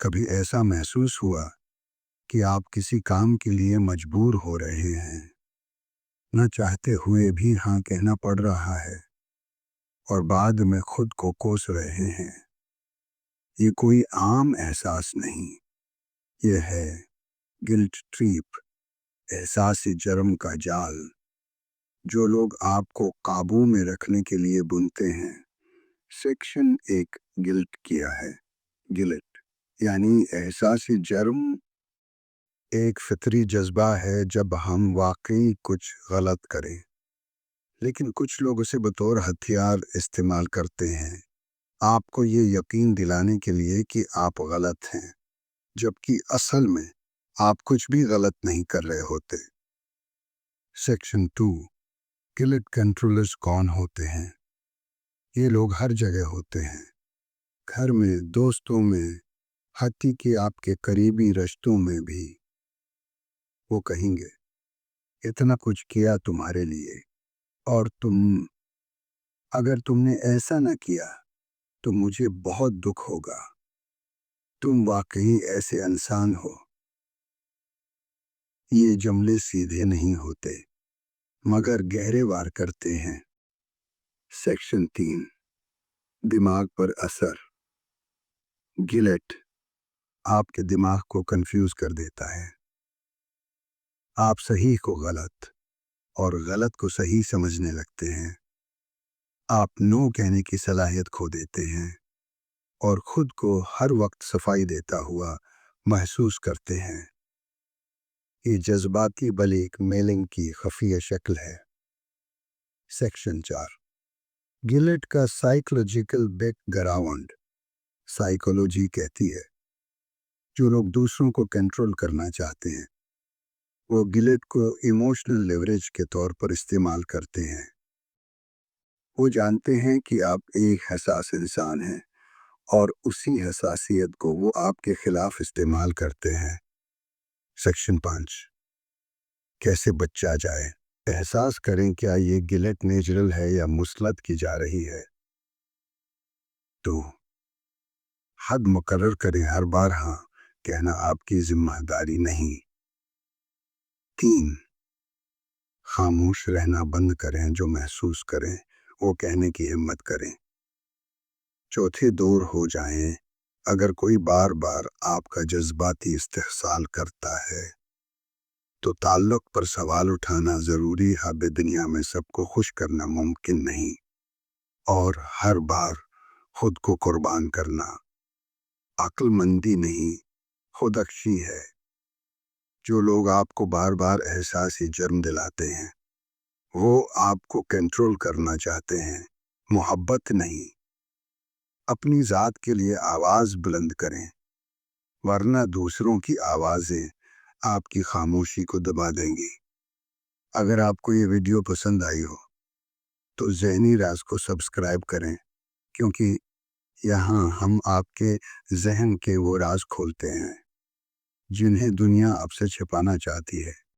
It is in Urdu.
کبھی ایسا محسوس ہوا کہ آپ کسی کام کے لیے مجبور ہو رہے ہیں، نہ چاہتے ہوئے بھی ہاں کہنا پڑ رہا ہے اور بعد میں خود کو کوس رہے ہیں؟ یہ کوئی عام احساس نہیں، یہ ہے گلٹ ٹریپ، احساس جرم کا جال جو لوگ آپ کو قابو میں رکھنے کے لیے بنتے ہیں۔ سیکشن 1 گلٹ کیا ہے۔ گلٹ یعنی احساس جرم ایک فطری جذبہ ہے جب ہم واقعی کچھ غلط کریں، لیکن کچھ لوگ اسے بطور ہتھیار استعمال کرتے ہیں، آپ کو یہ یقین دلانے کے لیے کہ آپ غلط ہیں، جبکہ اصل میں آپ کچھ بھی غلط نہیں کر رہے ہوتے۔ سیکشن 2 گلٹ کنٹرولرز کون ہوتے ہیں؟ یہ لوگ ہر جگہ ہوتے ہیں، گھر میں، دوستوں میں، حتیٰ کہ آپ کے قریبی رشتوں میں بھی۔ وہ کہیں گے اتنا کچھ کیا تمہارے لیے، اور اگر تم نے ایسا نہ کیا تو مجھے بہت دکھ ہوگا، تم واقعی ایسے انسان ہو۔ یہ جملے سیدھے نہیں ہوتے مگر گہرے وار کرتے ہیں۔ سیکشن 3 دماغ پر اثر۔ گلٹ آپ کے دماغ کو کنفیوز کر دیتا ہے۔ آپ صحیح کو غلط اور غلط کو صحیح سمجھنے لگتے ہیں۔ آپ نو کہنے کی صلاحیت کھو دیتے ہیں اور خود کو ہر وقت صفائی دیتا ہوا محسوس کرتے ہیں۔ یہ جذباتی بلیک میلنگ کی خفیہ شکل ہے۔ سیکشن 4 گلٹ کا سائیکولوجیکل بیک گراؤنڈ۔ سائیکولوجی کہتی ہے جو لوگ دوسروں کو کنٹرول کرنا چاہتے ہیں وہ گلٹ کو ایموشنل لیوریج کے طور پر استعمال کرتے ہیں۔ وہ جانتے ہیں کہ آپ ایک حساس انسان ہیں اور اسی حساسیت کو وہ آپ کے خلاف استعمال کرتے ہیں۔ سیکشن 5 کیسے بچا جائے؟ احساس کریں کیا یہ گلٹ نیچرل ہے یا مسلط کی جا رہی ہے؟ تو حد مقرر کریں، ہر بار ہاں کہنا آپ کی ذمہ داری نہیں۔ 3 خاموش رہنا بند کریں، جو محسوس کریں وہ کہنے کی ہمت کریں۔ 4 دور ہو جائیں، اگر کوئی بار بار آپ کا جذباتی استحصال کرتا ہے تو تعلق پر سوال اٹھانا ضروری ہے۔ دنیا میں سب کو خوش کرنا ممکن نہیں، اور ہر بار خود کو قربان کرنا عقل مندی نہیں، خود اکشی ہے۔ جو لوگ آپ کو بار بار احساسی جرم دلاتے ہیں وہ آپ کو کنٹرول کرنا چاہتے ہیں، محبت نہیں۔ اپنی ذات کے لیے آواز بلند کریں، ورنہ دوسروں کی آوازیں آپ کی خاموشی کو دبا دیں گی۔ اگر آپ کو یہ ویڈیو پسند آئی ہو تو ذہنی راز کو سبسکرائب کریں، کیونکہ یہاں ہم آپ کے ذہن کے وہ راز کھولتے ہیں جنہیں دنیا آپ سے چھپانا چاہتی ہے۔